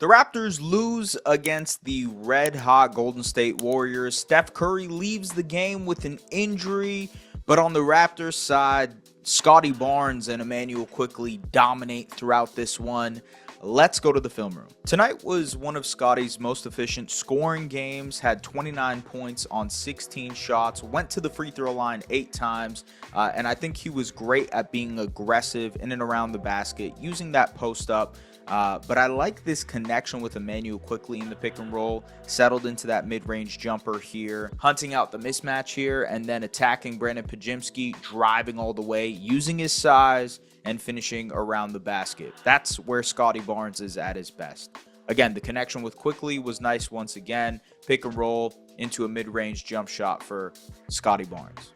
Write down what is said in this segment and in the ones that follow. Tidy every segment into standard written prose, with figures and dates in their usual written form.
The Raptors lose against the red-hot Golden State Warriors. Steph Curry leaves the game with an injury, but on the Raptors side, Scottie Barnes and Immanuel Quickley dominate throughout this one. Let's go to the film room. Tonight was one of Scottie's most efficient scoring games, had 29 points on 16 shots, went to the free throw line 8 times, and I think he was great at being aggressive in and around the basket, using that post up. But I like this connection with Immanuel Quickley in the pick and roll, settled into that mid-range jumper here, hunting out the mismatch here, and then attacking Brandon Pajimski, driving all the way, using his size, and finishing around the basket. That's where Scottie Barnes is at his best. Again, the connection with Quickley was nice once again. Pick and roll into a mid-range jump shot for Scottie Barnes.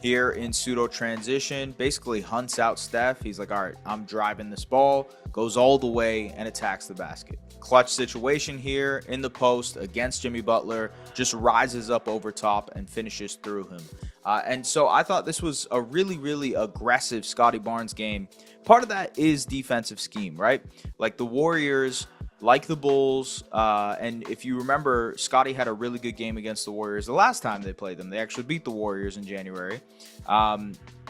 Here in pseudo transition, basically hunts out Steph. He's like, all right, I'm driving this ball, goes all the way and attacks the basket. Clutch situation here in the post against Jimmy Butler, just rises up over top and finishes through him. And so I thought this was a really, really aggressive Scottie Barnes game. Part of that is defensive scheme, right? Like the Warriors, like the Bulls, and if you remember, Scottie had a really good game against the Warriors the last time they played them. They actually beat the Warriors in January.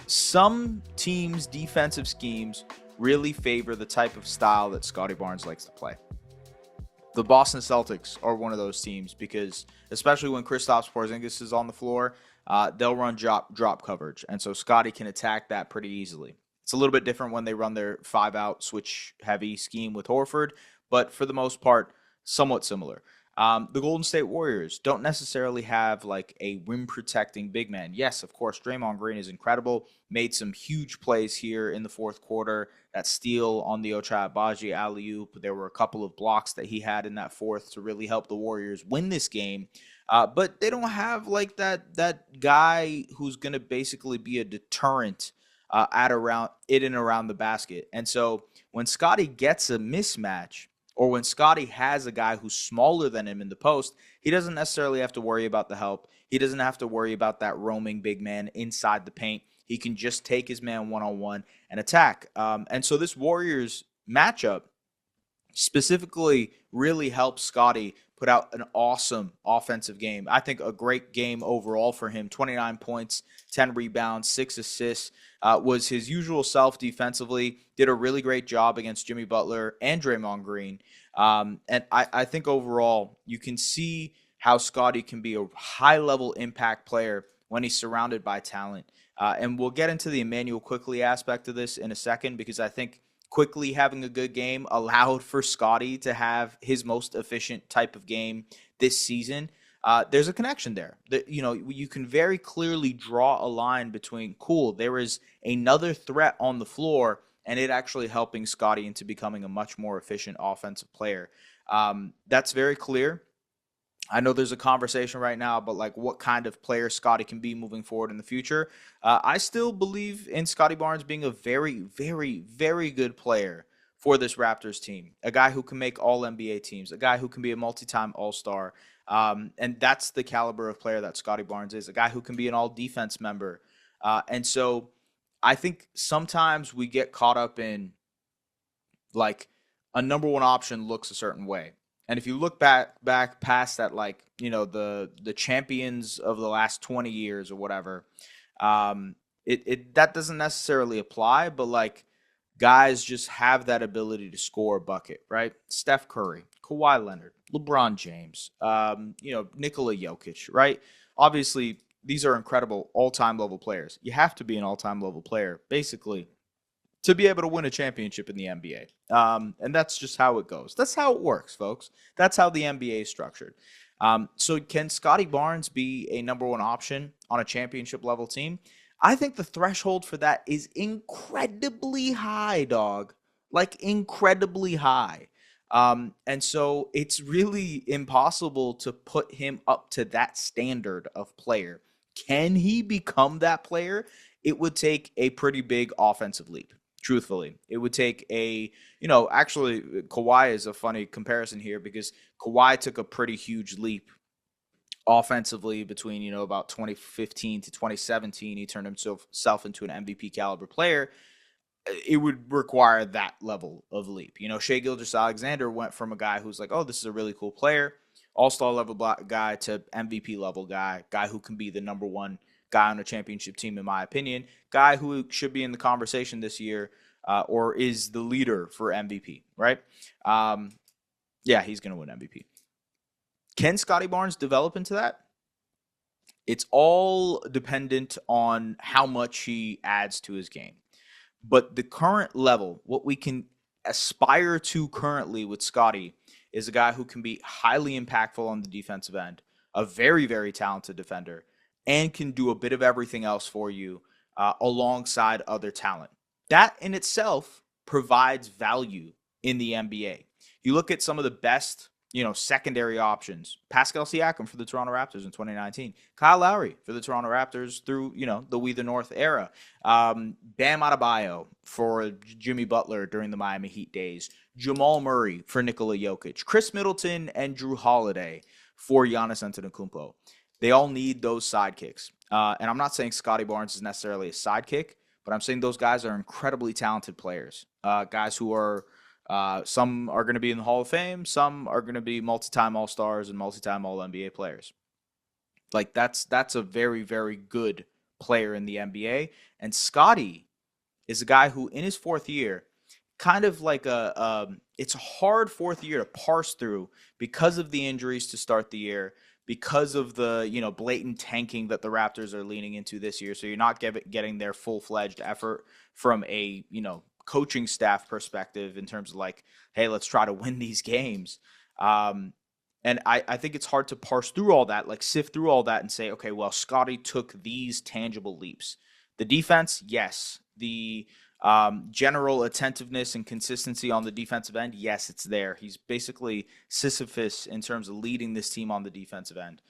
Some teams' defensive schemes really favor the type of style that Scottie Barnes likes to play. The Boston Celtics are one of those teams because, especially when Kristaps Porzingis is on the floor, they'll run drop coverage, and so Scottie can attack that pretty easily. It's a little bit different when they run their 5-out switch-heavy scheme with Horford, but for the most part, somewhat similar. The Golden State Warriors don't necessarily have like a rim-protecting big man. Yes, of course, Draymond Green is incredible. Made some huge plays here in the fourth quarter. That steal on the Ochai Agbaji alley-oop. There were a couple of blocks that he had in that fourth to really help the Warriors win this game. But they don't have like that guy who's going to basically be a deterrent in and around the basket. And so when Scottie gets a mismatch, or when Scottie has a guy who's smaller than him in the post, he doesn't necessarily have to worry about the help. He doesn't have to worry about that roaming big man inside the paint. He can just take his man one-on-one and attack. And so this Warriors matchup specifically really helps Scottie put out an awesome offensive game. I think a great game overall for him. 29 points, 10 rebounds, 6 assists. Was his usual self defensively. Did a really great job against Jimmy Butler and Draymond Green. And I think overall you can see how Scottie can be a high-level impact player when he's surrounded by talent. And we'll get into the Immanuel Quickley aspect of this in a second because I think Quickley having a good game allowed for Scottie to have his most efficient type of game this season. There's a connection there. You can very clearly draw a line between, there is another threat on the floor, and it actually helping Scottie into becoming a much more efficient offensive player. That's very clear. I know there's a conversation right now about like what kind of player Scottie can be moving forward in the future. I still believe in Scottie Barnes being a very, very, very good player for this Raptors team. A guy who can make all NBA teams, a guy who can be a multi-time All-Star. And that's the caliber of player that Scottie Barnes is, a guy who can be an all-defense member. And so I think sometimes we get caught up in like a number one option looks a certain way. And if you look back past that, like, the champions of the last 20 years or whatever, that doesn't necessarily apply, but like guys just have that ability to score a bucket, right? Steph Curry, Kawhi Leonard, LeBron James, Nikola Jokic, right? Obviously, these are incredible all-time level players. You have to be an all-time level player, basically, to be able to win a championship in the NBA. And that's just how it goes. That's how it works, folks. That's how the NBA is structured. So can Scottie Barnes be a number one option on a championship level team? I think the threshold for that is incredibly high, dog. Like incredibly high. And so it's really impossible to put him up to that standard of player. Can he become that player? It would take a pretty big offensive leap. Truthfully, it would take actually Kawhi is a funny comparison here because Kawhi took a pretty huge leap offensively between, about 2015 to 2017. He turned himself into an MVP caliber player. it would require that level of leap. Shai Gilgeous-Alexander went from a guy who's like, oh, this is a really cool player, all-star level guy, to MVP level guy who can be the number one guy on a championship team, in my opinion, guy who should be in the conversation this year, or is the leader for MVP, right? Yeah, he's going to win MVP. Can Scottie Barnes develop into that? It's all dependent on how much he adds to his game. But the current level, what we can aspire to currently with Scottie, is a guy who can be highly impactful on the defensive end, a very, very talented defender, and can do a bit of everything else for you alongside other talent. That in itself provides value in the NBA. You look at some of the best, secondary options. Pascal Siakam for the Toronto Raptors in 2019. Kyle Lowry for the Toronto Raptors through, the We the North era. Bam Adebayo for Jimmy Butler during the Miami Heat days. Jamal Murray for Nikola Jokic. Chris Middleton and Drew Holiday for Giannis Antetokounmpo. They all need those sidekicks. And I'm not saying Scottie Barnes is necessarily a sidekick, but I'm saying those guys are incredibly talented players. Guys who are... some are going to be in the Hall of Fame. Some are going to be multi-time All-Stars and multi-time All-NBA players. Like that's a very, very good player in the NBA. And Scottie is a guy who in his fourth year, kind of like it's a hard fourth year to parse through because of the injuries to start the year, because of the, blatant tanking that the Raptors are leaning into this year. So you're not getting their full-fledged effort from a, coaching staff perspective in terms of like, hey, let's try to win these games. And I think it's hard to parse through all that, like sift through all that and say, okay, well, Scottie took these tangible leaps. The defense, yes. The general attentiveness and consistency on the defensive end, yes, it's there. He's basically Sisyphus in terms of leading this team on the defensive end.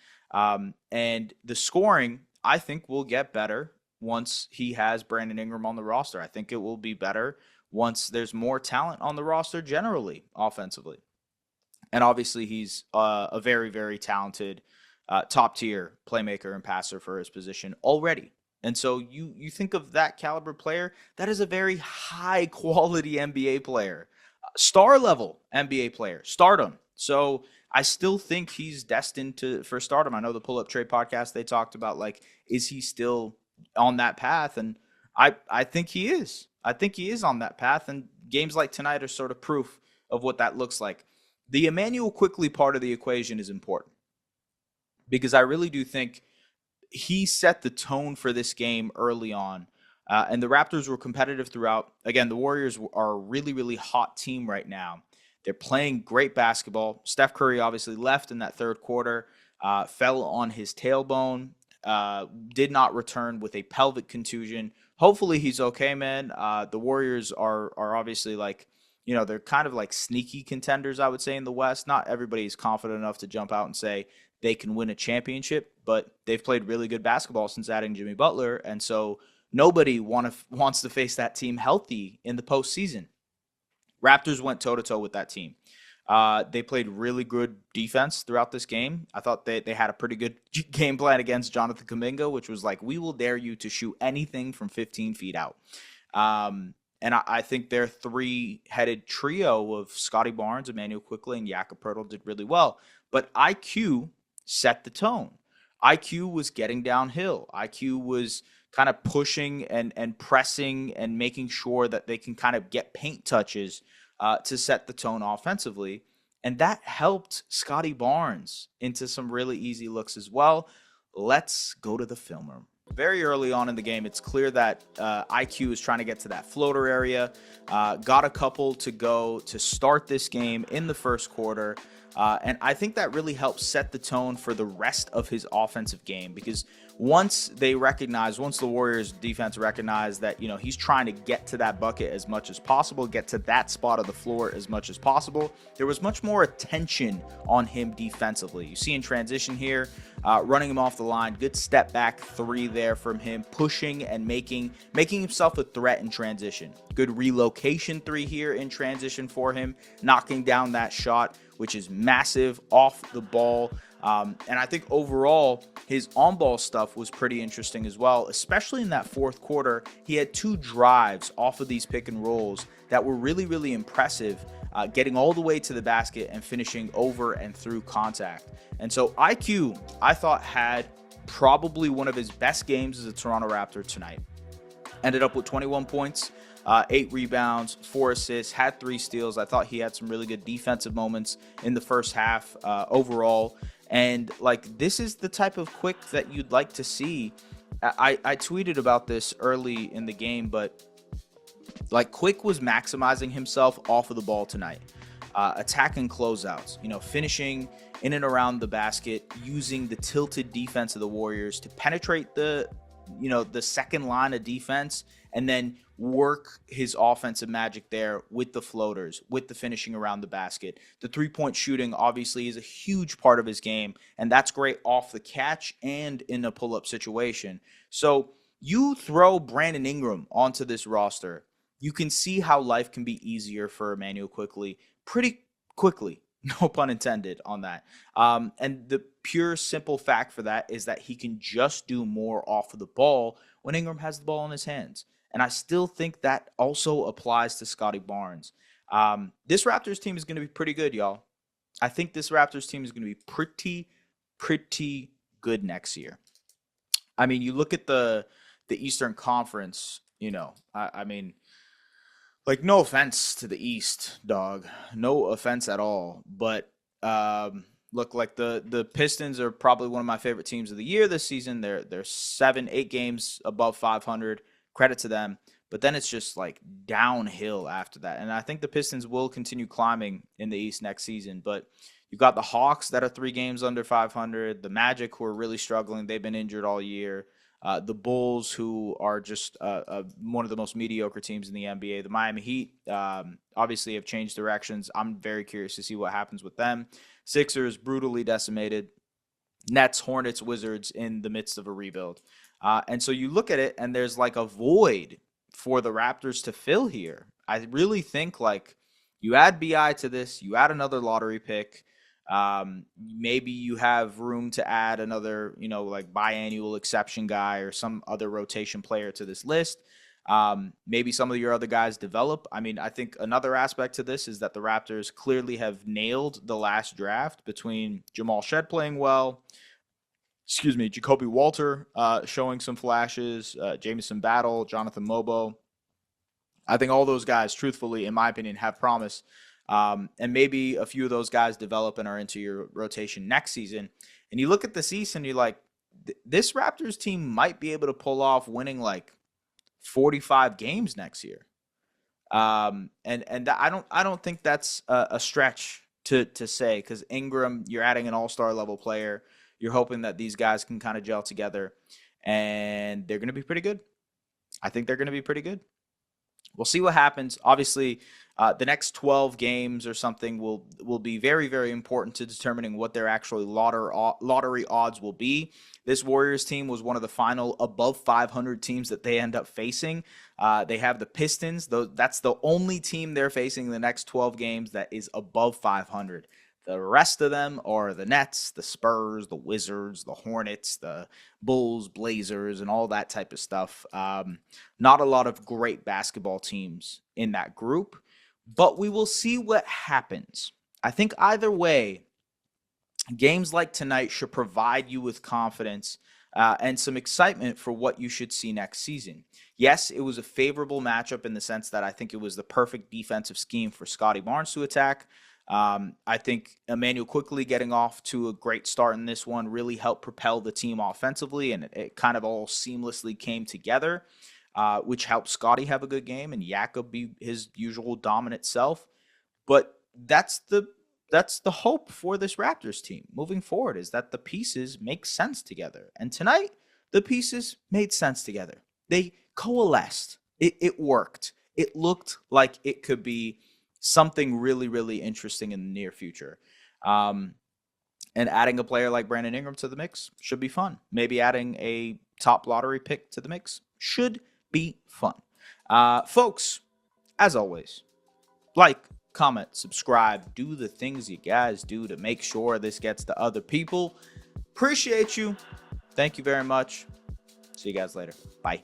And the scoring, I think, will get better once he has Brandon Ingram on the roster. I think it will be better once there's more talent on the roster generally, offensively. And obviously he's a very, very talented top-tier playmaker and passer for his position already. And so you think of that caliber player, that is a very high-quality NBA player. Star-level NBA player, stardom. So I still think he's destined for stardom. I know the Pull Up Trade podcast, they talked about, like, is he still on that path? And I think he is. I think he is on that path, and games like tonight are sort of proof of what that looks like. The Immanuel Quickley part of the equation is important because I really do think he set the tone for this game early on, and the Raptors were competitive throughout. Again, the Warriors are a really, really hot team right now. They're playing great basketball. Steph Curry obviously left in that third quarter, fell on his tailbone, did not return with a pelvic contusion. Hopefully he's okay, man. The Warriors are obviously like, they're kind of like sneaky contenders, I would say, in the West. Not everybody is confident enough to jump out and say they can win a championship, but they've played really good basketball since adding Jimmy Butler. And so nobody wants to face that team healthy in the postseason. Raptors went toe-to-toe with that team. They played really good defense throughout this game. I thought they had a pretty good game plan against Jonathan Kuminga, which was like, we will dare you to shoot anything from 15 feet out. And I think their three-headed trio of Scottie Barnes, Immanuel Quickley, and Jakob Poeltl did really well. But IQ set the tone. IQ was getting downhill. IQ was kind of pushing and pressing and making sure that they can kind of get paint touches to set the tone offensively. And that helped Scottie Barnes into some really easy looks as well. Let's go to the film room. Very early on in the game, it's clear that IQ is trying to get to that floater area. Got a couple to go to start this game in the first quarter. And I think that really helps set the tone for the rest of his offensive game, because once the Warriors defense recognized that, he's trying to get to that bucket as much as possible, get to that spot of the floor as much as possible, there was much more attention on him defensively. You see in transition here, running him off the line, good step back three there from him, pushing and making himself a threat in transition. Good relocation three here in transition for him, knocking down that shot, which is massive off the ball. And I think overall, his on ball stuff was pretty interesting as well, especially in that fourth quarter. He had 2 drives off of these pick and rolls that were really, really impressive, getting all the way to the basket and finishing over and through contact. And so IQ, I thought, had probably one of his best games as a Toronto Raptor tonight. Ended up with 21 points, 8 rebounds, 4 assists, had 3 steals. I thought he had some really good defensive moments in the first half overall. And like, this is the type of Quick that you'd like to see. I tweeted about this early in the game, but like, Quick was maximizing himself off of the ball tonight, attacking closeouts, finishing in and around the basket, using the tilted defense of the Warriors to penetrate the second line of defense, and then work his offensive magic there with the floaters, with the finishing around the basket. The 3-point shooting obviously is a huge part of his game, and that's great off the catch and in a pull-up situation. So you throw Brandon Ingram onto this roster, you can see how life can be easier for Immanuel Quickley pretty quickly. No pun intended on that. And the pure simple fact for that is that he can just do more off of the ball when Ingram has the ball in his hands. And I still think that also applies to Scottie Barnes. This Raptors team is going to be pretty good, y'all. I think this Raptors team is going to be pretty good next year. I mean, you look at the Eastern Conference, I mean, like, no offense to the East, dog. No offense at all. But look, like, the Pistons are probably one of my favorite teams of the year this season. They're 7, 8 games above 500. Credit to them. But then it's just like downhill after that. And I think the Pistons will continue climbing in the East next season. But you've got the Hawks that are 3 games under 500. The Magic, who are really struggling. They've been injured all year. The Bulls, who are just one of the most mediocre teams in the NBA. The Miami Heat obviously have changed directions. I'm very curious to see what happens with them. Sixers, brutally decimated. Nets, Hornets, Wizards in the midst of a rebuild. And so you look at it, and there's like a void for the Raptors to fill here. I really think, like, you add BI to this, you add another lottery pick. Maybe you have room to add another, like, biannual exception guy or some other rotation player to this list. Maybe some of your other guys develop. I mean, I think another aspect to this is that the Raptors clearly have nailed the last draft between Jamal Shed playing well, Jacoby Walter showing some flashes, Jamison Battle, Jonathan Mobo. I think all those guys, truthfully, in my opinion, have promise. And maybe a few of those guys develop and are into your rotation next season. And you look at the East and you're like, this Raptors team might be able to pull off winning like 45 games next year. And I don't think that's a stretch to say, because Ingram, you're adding an all-star level player. You're hoping that these guys can kind of gel together, and they're going to be pretty good. I think they're going to be pretty good. We'll see what happens. Obviously, the next 12 games or something will be very, very important to determining what their actual lottery odds will be. This Warriors team was one of the final above 500 teams that they end up facing. They have the Pistons. That's the only team they're facing in the next 12 games that is above 500. The rest of them are the Nets, the Spurs, the Wizards, the Hornets, the Bulls, Blazers, and all that type of stuff. Not a lot of great basketball teams in that group, but we will see what happens. I think either way, games like tonight should provide you with confidence and some excitement for what you should see next season. Yes, it was a favorable matchup in the sense that I think it was the perfect defensive scheme for Scottie Barnes to attack. I think Immanuel Quickley getting off to a great start in this one really helped propel the team offensively, and it kind of all seamlessly came together, which helped Scottie have a good game and Jakob be his usual dominant self. But that's the hope for this Raptors team moving forward, is that the pieces make sense together. And tonight, the pieces made sense together. They coalesced. It worked. It looked like it could be something really, really interesting in the near future. And adding a player like Brandon Ingram to the mix should be fun. Maybe adding a top lottery pick to the mix should be fun. Folks, as always, like, comment, subscribe, do the things you guys do to make sure this gets to other people. Appreciate you. Thank you very much. See you guys later. Bye.